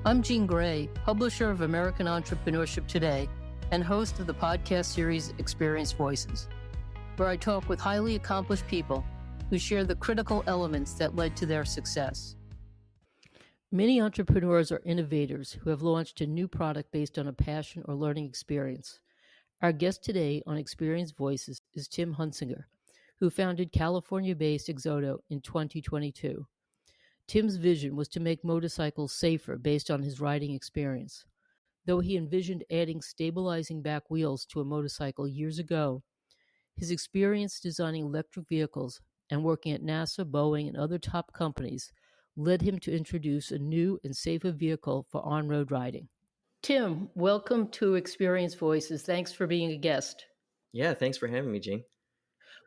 I'm Jean Gray, publisher of American Entrepreneurship Today and host of the podcast series Experience Voices, where I talk with highly accomplished people who share the critical elements that led to their success. Many entrepreneurs are innovators who have launched a new product based on a passion or learning experience. Our guest today on Experience Voices is Tim Huntzinger, who founded California-based XOTO in 2022. Tim's vision was to make motorcycles safer based on his riding experience. Though he envisioned adding stabilizing back wheels to a motorcycle years ago, his experience designing electric vehicles and working at NASA, Boeing, and other top companies led him to introduce a new and safer vehicle for on-road riding. Tim, welcome to Experience Voices. Thanks for being a guest. Yeah, thanks for having me, Gene.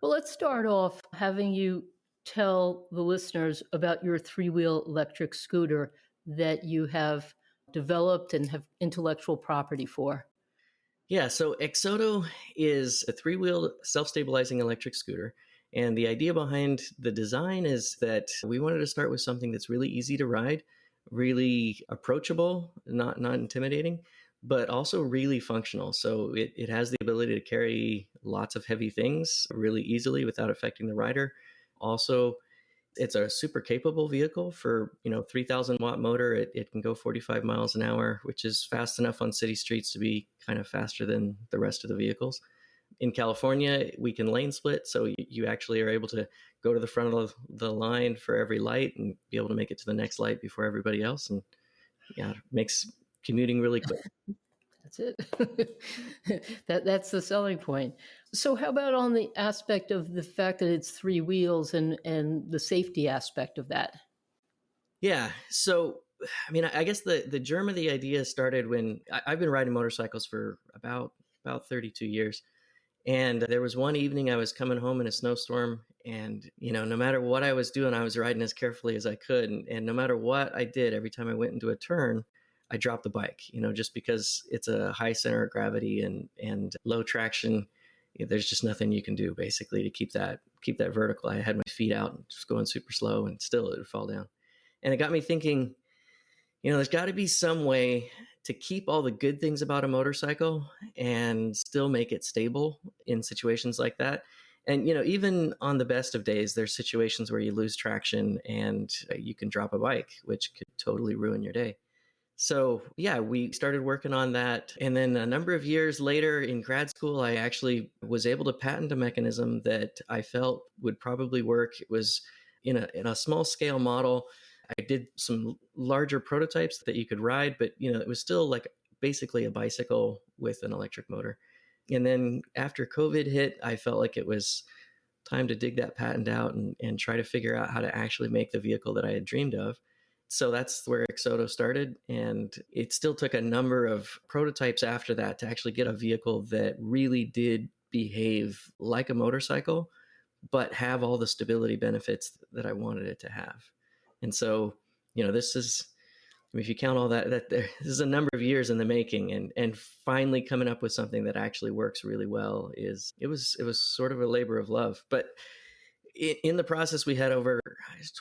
Well, let's start off having you tell the listeners about your three-wheel electric scooter that you have developed and have intellectual property for. Yeah, so XOTO is a three-wheeled self-stabilizing electric scooter. And the idea behind the design is that we wanted to start with something that's really easy to ride, really approachable, not intimidating, but also really functional. So it has the ability to carry lots of heavy things really easily without affecting the rider. Also, it's a super capable vehicle for, 3,000 watt motor. It can go 45 miles an hour, which is fast enough on city streets to be kind of faster than the rest of the vehicles. In California, we can lane split. So you actually are able to go to the front of the line for every light and be able to make it to the next light before everybody else. And yeah, it makes commuting really quick. That's it. That's the selling point. So how about on the aspect of the fact that it's three wheels and the safety aspect of that? Yeah. So, I guess the germ of the idea started when I've been riding motorcycles for about 32 years. And there was one evening I was coming home in a snowstorm and, no matter what I was doing, I was riding as carefully as I could. And no matter what I did, every time I went into a turn, I dropped the bike, just because it's a high center of gravity and low traction. There's just nothing you can do basically to keep that vertical. I had my feet out and just going super slow and still it would fall down. And it got me thinking, there's got to be some way to keep all the good things about a motorcycle and still make it stable in situations like that. And, even on the best of days, there's situations where you lose traction and you can drop a bike, which could totally ruin your day. So yeah, we started working on that. And then a number of years later in grad school, I actually was able to patent a mechanism that I felt would probably work. It was in a small scale model. I did some larger prototypes that you could ride, but it was still like basically a bicycle with an electric motor. And then after COVID hit, I felt like it was time to dig that patent out and try to figure out how to actually make the vehicle that I had dreamed of. So that's where XOTO started. And it still took a number of prototypes after that to actually get a vehicle that really did behave like a motorcycle, but have all the stability benefits that I wanted it to have. And so, this is, if you count all that this is a number of years in the making, and finally coming up with something that actually works really well it was sort of a labor of love. But in the process, we had over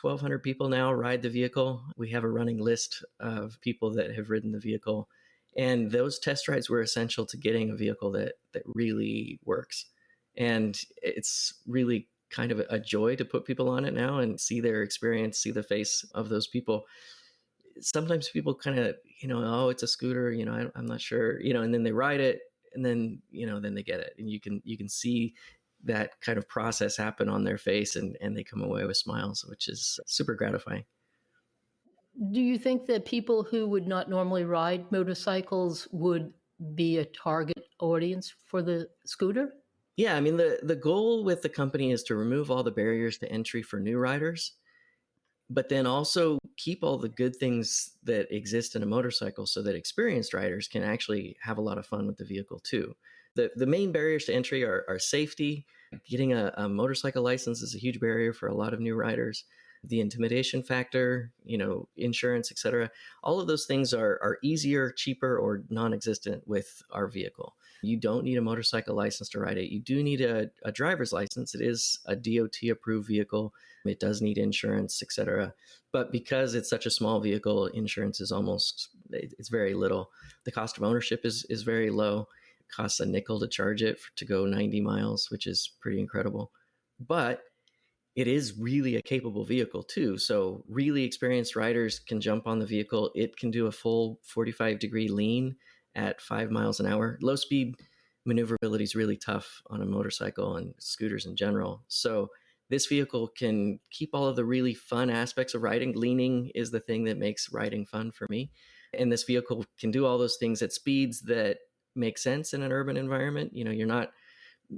1,200 people now ride the vehicle. We have a running list of people that have ridden the vehicle. And those test rides were essential to getting a vehicle that really works. And it's really kind of a joy to put people on it now and see their experience, see the face of those people. Sometimes people kind of, oh, it's a scooter, I'm not sure, and then they ride it and then, then they get it. And you can see that kind of process happen on their face and they come away with smiles, which is super gratifying. Do you think that people who would not normally ride motorcycles would be a target audience for the scooter? Yeah, the goal with the company is to remove all the barriers to entry for new riders, but then also keep all the good things that exist in a motorcycle so that experienced riders can actually have a lot of fun with the vehicle too. The main barriers to entry are safety. Getting a motorcycle license is a huge barrier for a lot of new riders. The intimidation factor, insurance, et cetera. All of those things are easier, cheaper, or non-existent with our vehicle. You don't need a motorcycle license to ride it. You do need a driver's license. It is a DOT approved vehicle. It does need insurance, etc. But because it's such a small vehicle, insurance is it's very little. The cost of ownership is very low. It costs a nickel to charge it to go 90 miles, which is pretty incredible. But it is really a capable vehicle too. So really experienced riders can jump on the vehicle. It can do a full 45-degree lean at 5 miles an hour. Low speed maneuverability is really tough on a motorcycle and scooters in general. So this vehicle can keep all of the really fun aspects of riding. Leaning is the thing that makes riding fun for me. And this vehicle can do all those things at speeds that make sense in an urban environment. You're not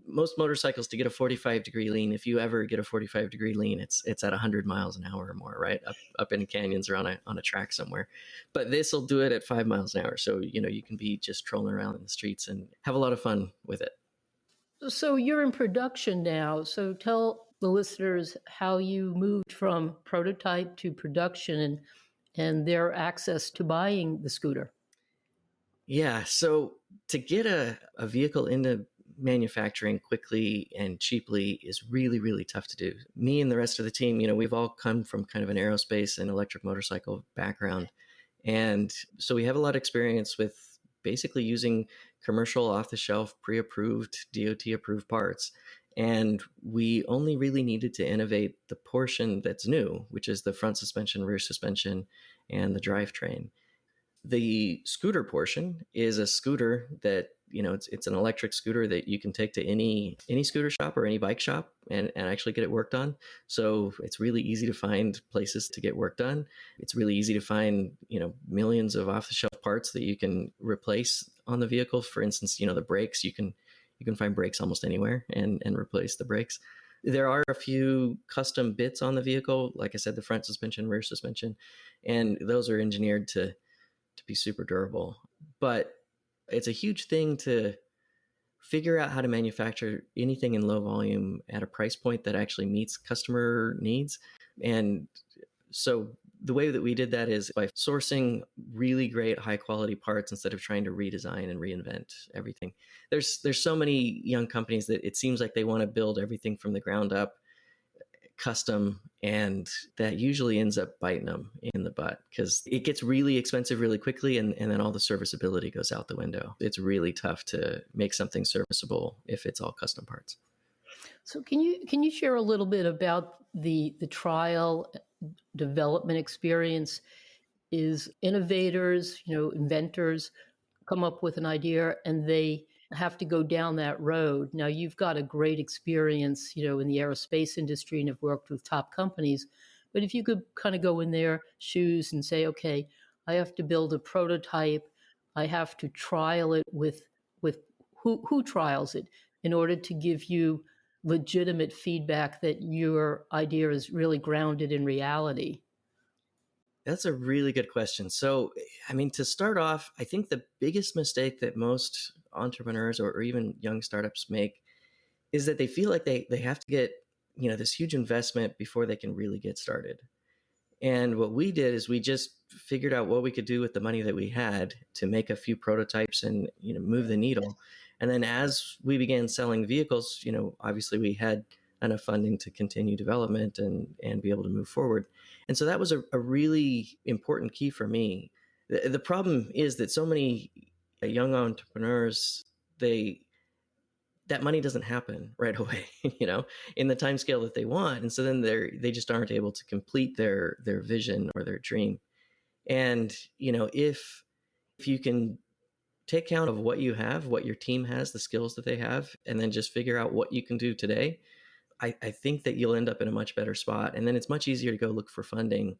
most motorcycles to get a 45-degree lean. If you ever get a 45-degree lean, it's at 100 miles an hour or more, right? Up in canyons or on a track somewhere. But this will do it at 5 miles an hour. So, you can be just trolling around in the streets and have a lot of fun with it. So you're in production now. So tell the listeners how you moved from prototype to production and their access to buying the scooter. Yeah. So to get a vehicle into manufacturing quickly and cheaply is really, really tough to do. Me and the rest of the team, we've all come from kind of an aerospace and electric motorcycle background. And so we have a lot of experience with basically using commercial off-the-shelf, pre-approved, DOT-approved parts. And we only really needed to innovate the portion that's new, which is the front suspension, rear suspension, and the drivetrain. The scooter portion is a scooter that, it's an electric scooter that you can take to any scooter shop or any bike shop and actually get it worked on. So it's really easy to find places to get work done. It's really easy to find, millions of off-the-shelf parts that you can replace on the vehicle. For instance, the brakes, you can find brakes almost anywhere and replace the brakes. There are a few custom bits on the vehicle, like I said, the front suspension, rear suspension, and those are engineered to be super durable. But it's a huge thing to figure out how to manufacture anything in low volume at a price point that actually meets customer needs. And so the way that we did that is by sourcing really great high quality parts instead of trying to redesign and reinvent everything. There's so many young companies that it seems like they want to build everything from the ground up, custom, and that usually ends up biting them in the butt because it gets really expensive really quickly, and then all the serviceability goes out the window. It's really tough to make something serviceable if it's all custom parts. So can you share a little bit about the trial development experience? Is innovators, inventors come up with an idea and they have to go down that road. Now, you've got a great experience, in the aerospace industry and have worked with top companies. But if you could kind of go in their shoes and say, okay, I have to build a prototype. I have to trial it with who trials it in order to give you legitimate feedback that your idea is really grounded in reality. That's a really good question. So, to start off, I think the biggest mistake that most entrepreneurs or even young startups make is that they feel like they have to get, this huge investment before they can really get started. And what we did is we just figured out what we could do with the money that we had to make a few prototypes and, move the needle. And then as we began selling vehicles, obviously we had enough funding to continue development and be able to move forward. And so that was a really important key for me. The problem is that so many young entrepreneurs, that money doesn't happen right away, in the time scale that they want. And so then they just aren't able to complete their vision or their dream. And, if you can take count of what you have, what your team has, the skills that they have, and then just figure out what you can do today, I think that you'll end up in a much better spot. And then it's much easier to go look for funding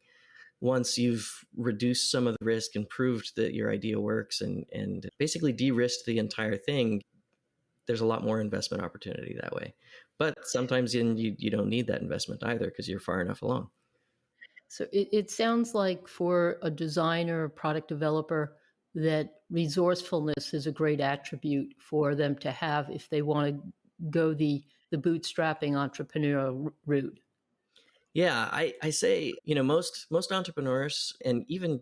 once you've reduced some of the risk and proved that your idea works and basically de-risked the entire thing. There's a lot more investment opportunity that way. But sometimes you don't need that investment either because you're far enough along. So it sounds like for a designer, product developer, that resourcefulness is a great attribute for them to have if they want to go the bootstrapping entrepreneurial route. Yeah, I say, most entrepreneurs and even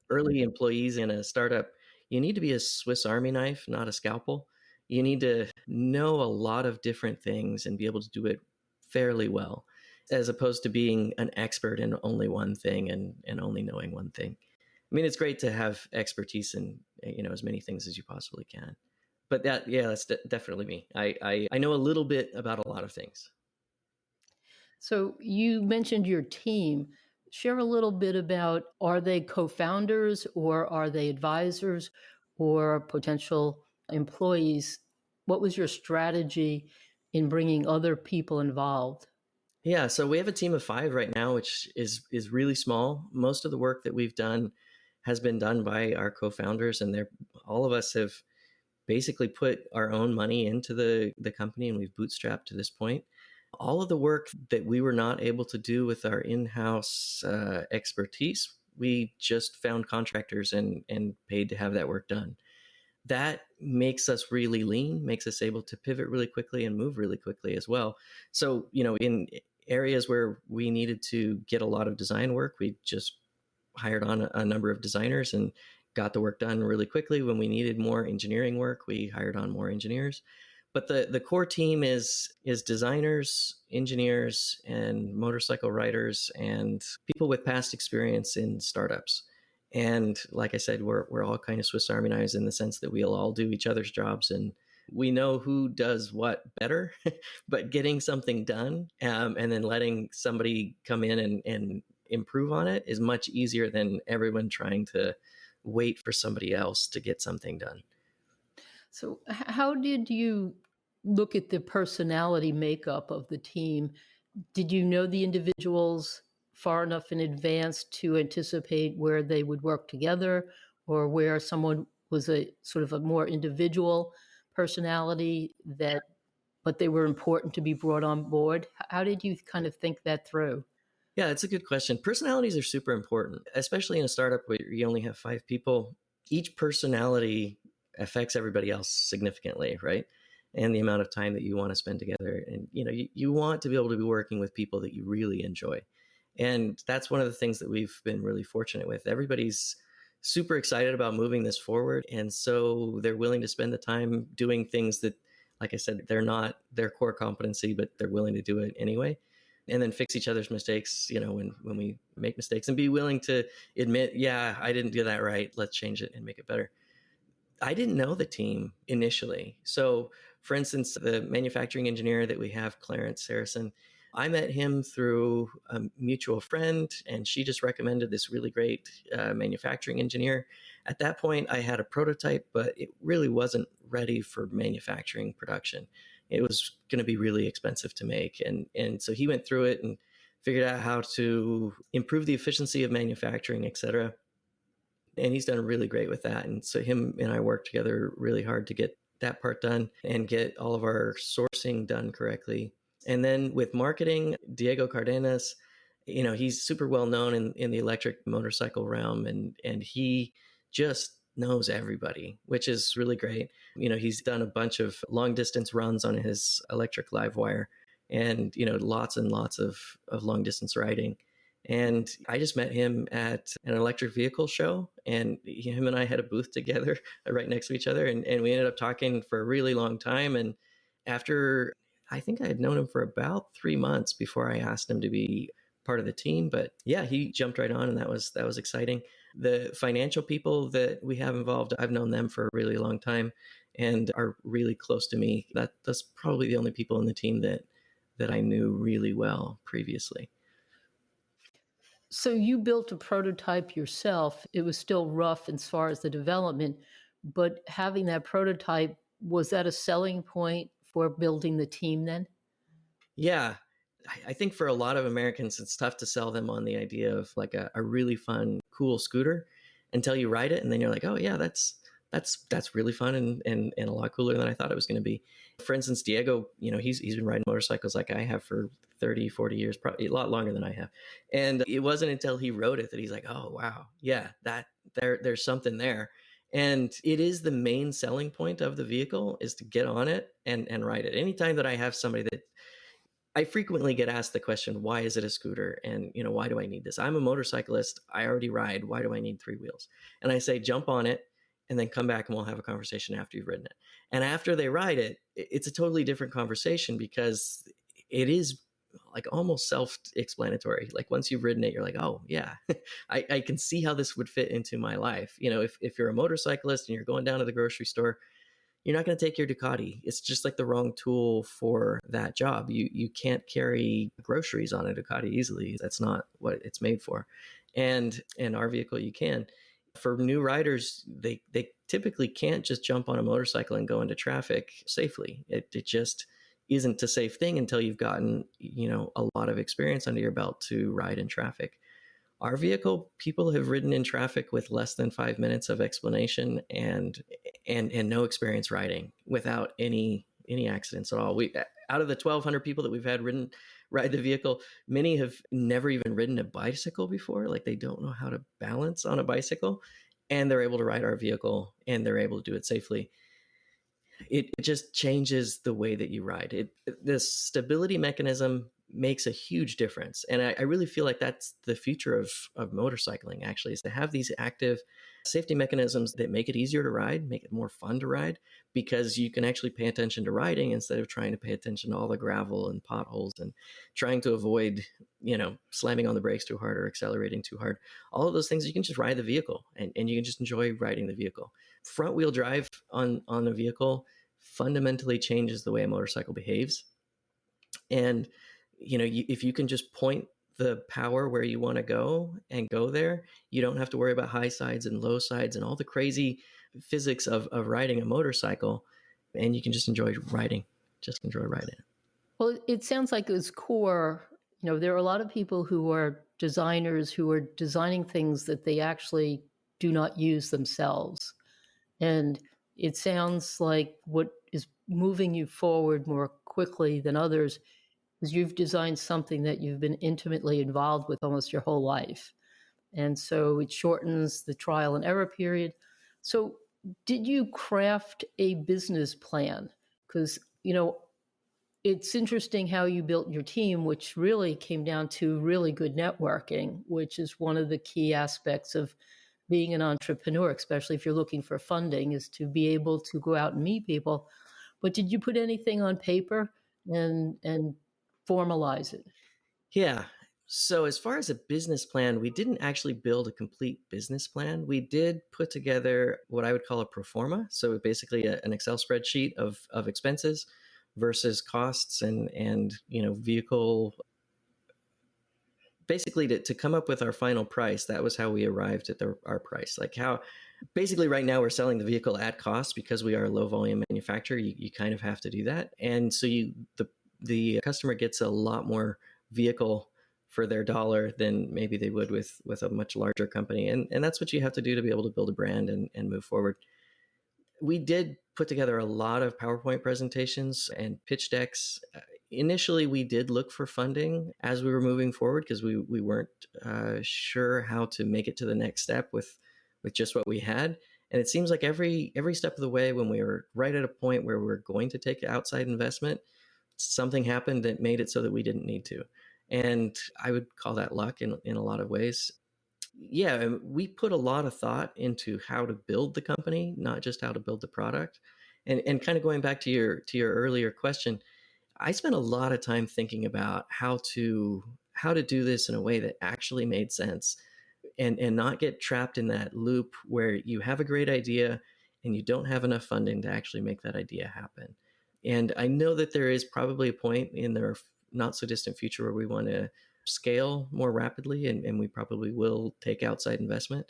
early employees in a startup, you need to be a Swiss Army knife, not a scalpel. you need to know a lot of different things and be able to do it fairly well, as opposed to being an expert in only one thing and only knowing one thing. I mean, it's great to have expertise in, as many things as you possibly can. But that's definitely me. I know a little bit about a lot of things. So you mentioned your team. Share a little bit about, are they co-founders or are they advisors or potential employees? What was your strategy in bringing other people involved? Yeah, so we have a team of 5 right now, which is really small. Most of the work that we've done has been done by our co-founders, and all of us have basically put our own money into the company, and we've bootstrapped to this point. All of the work that we were not able to do with our in-house expertise, we just found contractors and paid to have that work done. That makes us really lean, makes us able to pivot really quickly and move really quickly as well. So, in areas where we needed to get a lot of design work, we just hired on a number of designers and got the work done really quickly. When we needed more engineering work, we hired on more engineers. But the core team is designers, engineers, and motorcycle riders, and people with past experience in startups. And like I said, we're all kind of Swiss Army knives in the sense that we'll all do each other's jobs, and we know who does what better. But getting something done, and then letting somebody come in and improve on it is much easier than everyone trying to wait for somebody else to get something done. So how did you look at the personality makeup of the team? Did you know the individuals far enough in advance to anticipate where they would work together, or where someone was a sort of a more individual personality but they were important to be brought on board? How did you kind of think that through? Yeah, it's a good question. Personalities are super important, especially in a startup where you only have 5 people. Each personality affects everybody else significantly, right? And the amount of time that you want to spend together. And, you want to be able to be working with people that you really enjoy. And that's one of the things that we've been really fortunate with. Everybody's super excited about moving this forward. And so they're willing to spend the time doing things that, like I said, they're not their core competency, but they're willing to do it anyway. And then fix each other's mistakes, when we make mistakes, and be willing to admit, yeah, I didn't do that right. Let's change it and make it better. I didn't know the team initially. So, for instance, the manufacturing engineer that we have, Clarence Harrison, I met him through a mutual friend, and she just recommended this really great manufacturing engineer. At that point, I had a prototype, but it really wasn't ready for manufacturing production. It was going to be really expensive to make. And so he went through it and figured out how to improve the efficiency of manufacturing, et cetera. And he's done really great with that. And so him and I worked together really hard to get that part done and get all of our sourcing done correctly. And then with marketing, Diego Cardenas, he's super well known in the electric motorcycle realm, and he just knows everybody, which is really great. He's done a bunch of long distance runs on his electric live wire, and lots and lots of long distance riding. And I just met him at an electric vehicle show, and him and I had a booth together right next to each other, and we ended up talking for a really long time. And after, I think I had known him for about 3 months before I asked him to be part of the team. But yeah, he jumped right on, and that was exciting. The financial people that we have involved, I've known them for a really long time and are really close to me. That's probably the only people in the team that I knew really well previously. So you built a prototype yourself. It was still rough as far as the development, but having that prototype, was that a selling point for building the team then? Yeah. I think for a lot of Americans, it's tough to sell them on the idea of like a really fun, cool scooter until you ride it. And then you're like, oh yeah, that's really fun and a lot cooler than I thought it was going to be. For instance, Diego, he's been riding motorcycles like I have for 30, 40 years, probably a lot longer than I have. And it wasn't until he rode it that he's like, oh, wow, yeah, there's something there. And it is the main selling point of the vehicle, is to get on it and ride it. Anytime that I have somebody that, I frequently get asked the question, why is it a scooter? And, why do I need this? I'm a motorcyclist. I already ride. Why do I need 3 wheels? And I say, jump on it. and then come back and we'll have a conversation after you've ridden it. And after they ride it, it's a totally different conversation because it is like almost self-explanatory. Like once you've ridden it, you're like, oh yeah, I can see how this would fit into my life. If you're a motorcyclist and you're going down to the grocery store, you're not going to take your Ducati. It's just like the wrong tool for that job. You can't carry groceries on a Ducati easily. That's not what it's made for. And in our vehicle, you can. For new riders, they typically can't just jump on a motorcycle and go into traffic safely. It just isn't a safe thing until you've gotten, a lot of experience under your belt to ride in traffic. Our vehicle, people have ridden in traffic with less than 5 minutes of explanation and no experience riding without any accidents at all. We, out of the 1,200 people that we've had ride the vehicle, many have never even ridden a bicycle before. Like they don't know how to balance on a bicycle, and they're able to ride our vehicle and they're able to do it safely. It just changes the way that you ride. This stability mechanism makes a huge difference. And I really feel like that's the future of motorcycling, actually, is to have these active safety mechanisms that make it easier to ride, make it more fun to ride, because you can actually pay attention to riding instead of trying to pay attention to all the gravel and potholes and trying to avoid, slamming on the brakes too hard or accelerating too hard. All of those things, you can just ride the vehicle and you can just enjoy riding the vehicle. Front wheel drive on a vehicle fundamentally changes the way a motorcycle behaves. And if you can just point the power where you want to go and go there, you don't have to worry about high sides and low sides and all the crazy physics of riding a motorcycle, and you can just enjoy riding. Well, it sounds like it's core. There are a lot of people who are designers who are designing things that they actually do not use themselves. And it sounds like what is moving you forward more quickly than others is you've designed something that you've been intimately involved with almost your whole life. And so it shortens the trial and error period. So did you craft a business plan? Because, it's interesting how you built your team, which really came down to really good networking, which is one of the key aspects of being an entrepreneur, especially if you're looking for funding, is to be able to go out and meet people. But did you put anything on paper and formalize it? Yeah. So as far as a business plan, we didn't actually build a complete business plan. We did put together what I would call a pro forma. So basically an Excel spreadsheet of expenses versus costs and vehicle. Basically to come up with our final price. That was how we arrived at our price. Like how basically right now we're selling the vehicle at cost because we are a low volume manufacturer. You kind of have to do that. And so the customer gets a lot more vehicle for their dollar than maybe they would with a much larger company. And that's what you have to do to be able to build a brand and move forward. We did put together a lot of PowerPoint presentations and pitch decks. Initially, we did look for funding as we were moving forward because we weren't sure how to make it to the next step with just what we had. And it seems like every step of the way, when we were right at a point where we were going to take outside investment, something happened that made it so that we didn't need to. And I would call that luck in a lot of ways. Yeah, we put a lot of thought into how to build the company, not just how to build the product. And kind of going back to your earlier question, I spent a lot of time thinking about how to do this in a way that actually made sense and not get trapped in that loop where you have a great idea and you don't have enough funding to actually make that idea happen. And I know that there is probably a point in the not so distant future where we want to scale more rapidly and we probably will take outside investment.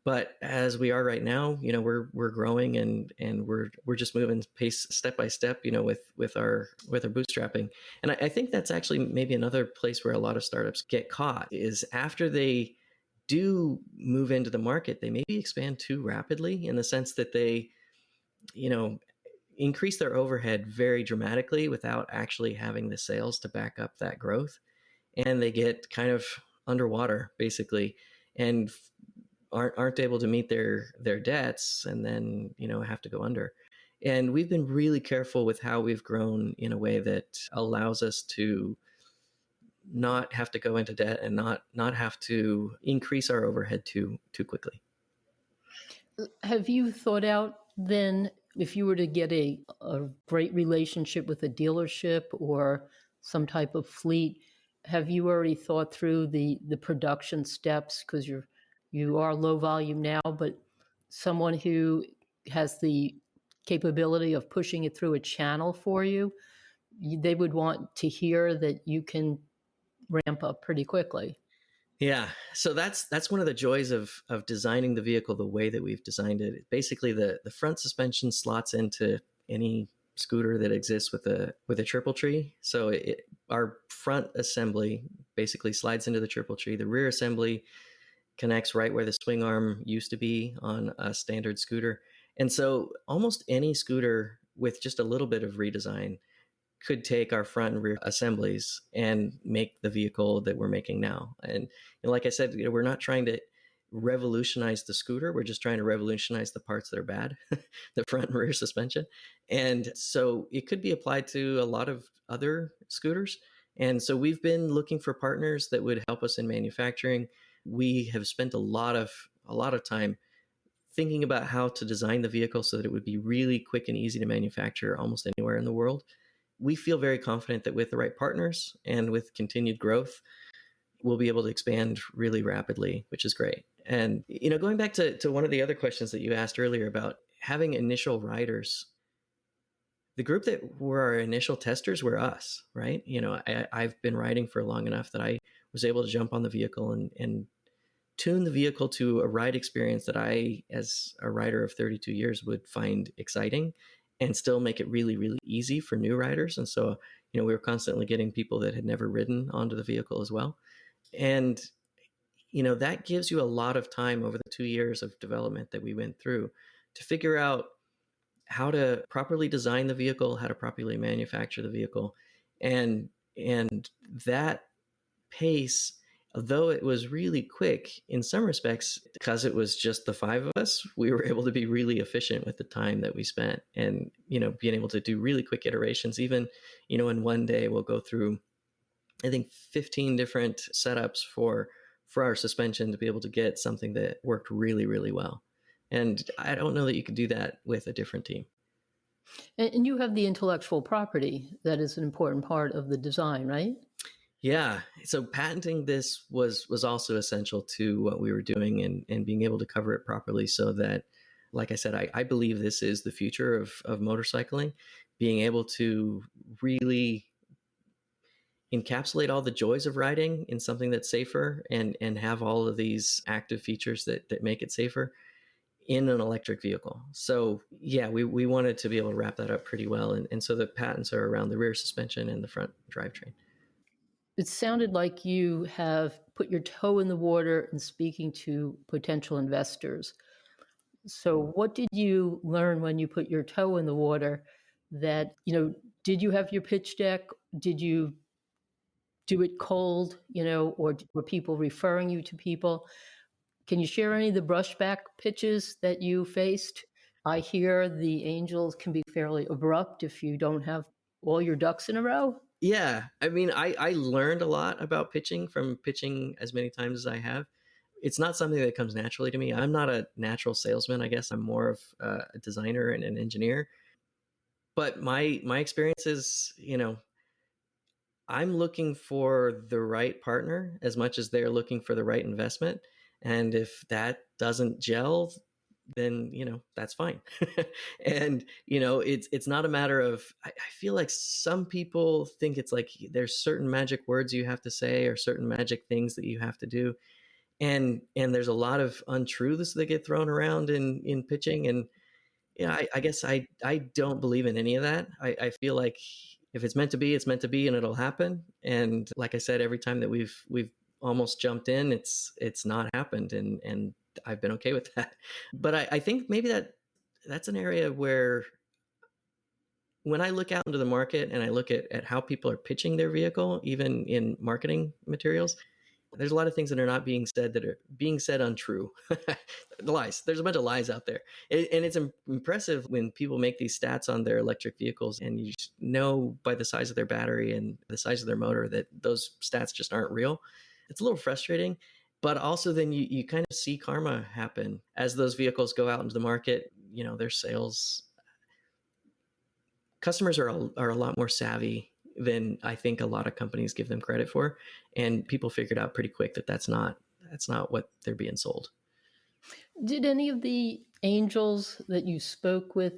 But as we are right now, we're growing and we're just moving pace step by step, with our bootstrapping. And I think that's actually maybe another place where a lot of startups get caught is after they do move into the market, they maybe expand too rapidly in the sense that they, increase their overhead very dramatically without actually having the sales to back up that growth. And they get kind of underwater basically and aren't able to meet their debts and then, have to go under. And we've been really careful with how we've grown in a way that allows us to not have to go into debt and not have to increase our overhead too quickly. Have you thought out then if you were to get a great relationship with a dealership or some type of fleet, have you already thought through the production steps? Because you are low volume now, but someone who has the capability of pushing it through a channel for you, they would want to hear that you can ramp up pretty quickly. Yeah, so that's one of the joys of designing the vehicle the way that we've designed it. Basically, the front suspension slots into any scooter that exists with a triple tree. So our front assembly basically slides into the triple tree. The rear assembly connects right where the swing arm used to be on a standard scooter. And so almost any scooter with just a little bit of redesign could take our front and rear assemblies and make the vehicle that we're making now. And like I said, we're not trying to revolutionize the scooter. We're just trying to revolutionize the parts that are bad, the front and rear suspension. And so it could be applied to a lot of other scooters. And so we've been looking for partners that would help us in manufacturing. We have spent a lot of time thinking about how to design the vehicle so that it would be really quick and easy to manufacture almost anywhere in the world. We feel very confident that with the right partners and with continued growth, we'll be able to expand really rapidly, which is great. And, going back to one of the other questions that you asked earlier about having initial riders, the group that were our initial testers were us, right? I've been riding for long enough that I was able to jump on the vehicle and tune the vehicle to a ride experience that I, as a rider of 32 years, would find exciting and still make it really, really easy for new riders. And so, we were constantly getting people that had never ridden onto the vehicle as well. And, that gives you a lot of time over the 2 years of development that we went through to figure out how to properly design the vehicle, how to properly manufacture the vehicle. And that pace, although it was really quick in some respects, because it was just the five of us, we were able to be really efficient with the time that we spent and, being able to do really quick iterations. Even, in one day we'll go through, I think, 15 different setups for our suspension to be able to get something that worked really, really well. And I don't know that you could do that with a different team. And you have the intellectual property that is an important part of the design, right? Yeah. So patenting this was also essential to what we were doing and being able to cover it properly so that, like I said, I believe this is the future of motorcycling, being able to really encapsulate all the joys of riding in something that's safer and have all of these active features that make it safer in an electric vehicle. So yeah, we wanted to be able to wrap that up pretty well. And so the patents are around the rear suspension and the front drivetrain. It sounded like you have put your toe in the water in speaking to potential investors. So what did you learn when you put your toe in the water that, did you have your pitch deck? Did you do it cold, or were people referring you to people? Can you share any of the brushback pitches that you faced? I hear the Angels can be fairly abrupt if you don't have all your ducks in a row. Yeah. I mean, I learned a lot about pitching from pitching as many times as I have. It's not something that comes naturally to me. I'm not a natural salesman, I guess. I'm more of a designer and an engineer. But my experience is, I'm looking for the right partner as much as they're looking for the right investment. And if that doesn't gel, then, that's fine. And, it's not a matter of, I feel like some people think it's like there's certain magic words you have to say or certain magic things that you have to do. And there's a lot of untruths that get thrown around in pitching. And I guess I don't believe in any of that. I feel like if it's meant to be, it's meant to be, and it'll happen. And like I said, every time that we've almost jumped in, it's not happened, and I've been okay with that. But I think maybe that's an area where when I look out into the market and I look at how people are pitching their vehicle, even in marketing materials, there's a lot of things that are not being said that are being said untrue. The lies. There's a bunch of lies out there. And it's impressive when people make these stats on their electric vehicles and you know by the size of their battery and the size of their motor that those stats just aren't real. It's a little frustrating. But also then you kind of see karma happen as those vehicles go out into the market. Their sales, customers are a lot more savvy than I think a lot of companies give them credit for. And people figured out pretty quick that that's not what they're being sold. Did any of the angels that you spoke with,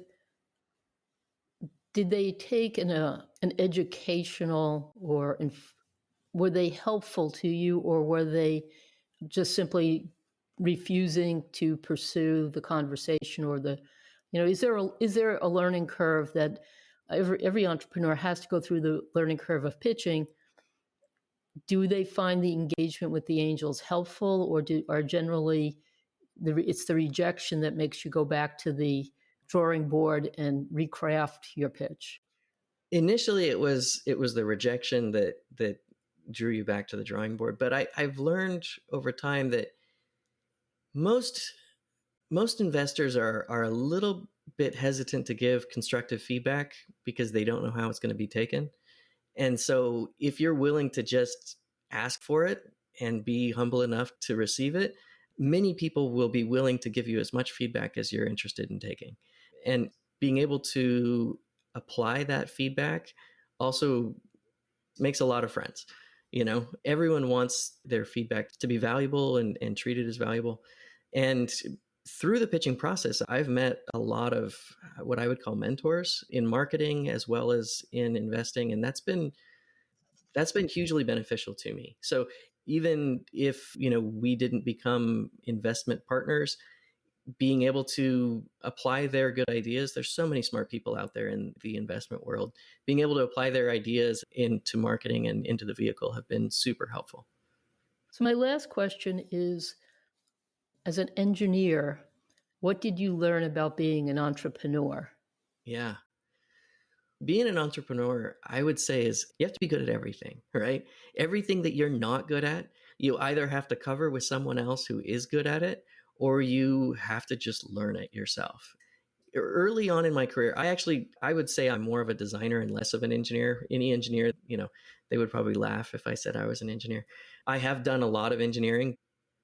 did they take an educational or were they helpful to you, or were they just simply refusing to pursue the conversation, or is there a learning curve that every entrepreneur has to go through, the learning curve of pitching? Do they find the engagement with the angels helpful, or are generally it's the rejection that makes you go back to the drawing board and recraft your pitch? Initially, it was the rejection that drew you back to the drawing board. But I've learned over time that most investors are a little bit hesitant to give constructive feedback because they don't know how it's going to be taken. And so if you're willing to just ask for it and be humble enough to receive it, many people will be willing to give you as much feedback as you're interested in taking. And being able to apply that feedback also makes a lot of friends. Everyone wants their feedback to be valuable and treated as valuable. And through the pitching process, I've met a lot of what I would call mentors in marketing as well as in investing. And that's been hugely beneficial to me. So even if, we didn't become investment partners, being able to apply their good ideas, there's so many smart people out there in the investment world, being able to apply their ideas into marketing and into the vehicle have been super helpful. So my last question is, as an engineer, what did you learn about being an entrepreneur? Yeah. Being an entrepreneur, I would say, is you have to be good at everything, right? Everything that you're not good at, you either have to cover with someone else who is good at it, or you have to just learn it yourself. Early on in my career, I would say I'm more of a designer and less of an engineer. Any engineer, they would probably laugh if I said I was an engineer. I have done a lot of engineering,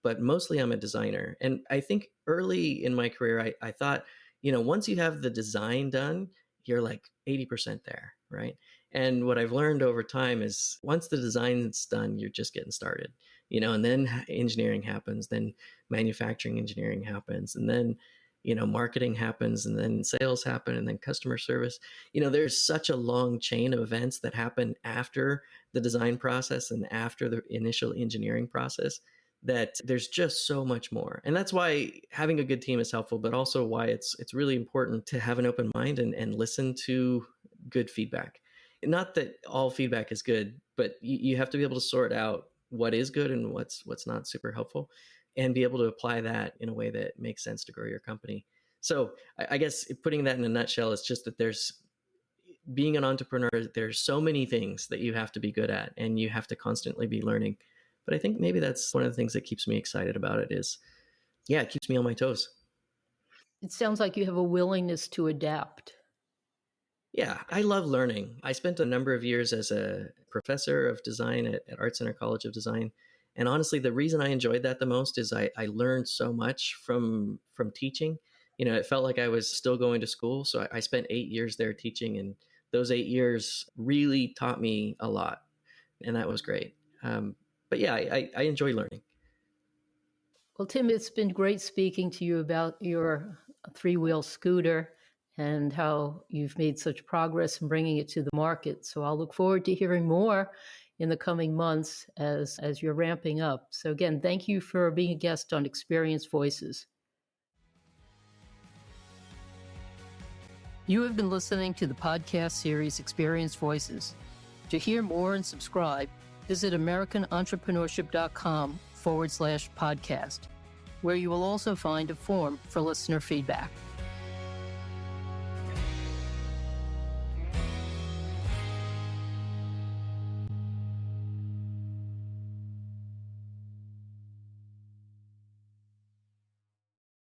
but mostly I'm a designer. And I think early in my career, I thought, once you have the design done, you're like 80% there, right? And what I've learned over time is once the design's done, you're just getting started, and then engineering happens, then manufacturing engineering happens, and then, marketing happens, and then sales happen, and then customer service. There's such a long chain of events that happen after the design process and after the initial engineering process that there's just so much more. And that's why having a good team is helpful, but also why it's really important to have an open mind and listen to good feedback. Not that all feedback is good, but you have to be able to sort out what is good and what's not super helpful, and be able to apply that in a way that makes sense to grow your company. So I guess putting that in a nutshell is just that being an entrepreneur, there's so many things that you have to be good at, and you have to constantly be learning. But I think maybe that's one of the things that keeps me excited about it is, it keeps me on my toes. It sounds like you have a willingness to adapt. Yeah, I love learning. I spent a number of years as a professor of design at Art Center College of Design. And honestly, the reason I enjoyed that the most is I learned so much from teaching. It felt like I was still going to school. So I spent 8 years there teaching, and those 8 years really taught me a lot. And that was great. But yeah, I enjoy learning. Well, Tim, it's been great speaking to you about your three-wheel scooter and how you've made such progress in bringing it to the market. So I'll look forward to hearing more in the coming months as you're ramping up. So again, thank you for being a guest on Experienced Voices. You have been listening to the podcast series Experienced Voices. To hear more and subscribe, visit AmericanEntrepreneurship.com/podcast, where you will also find a form for listener feedback.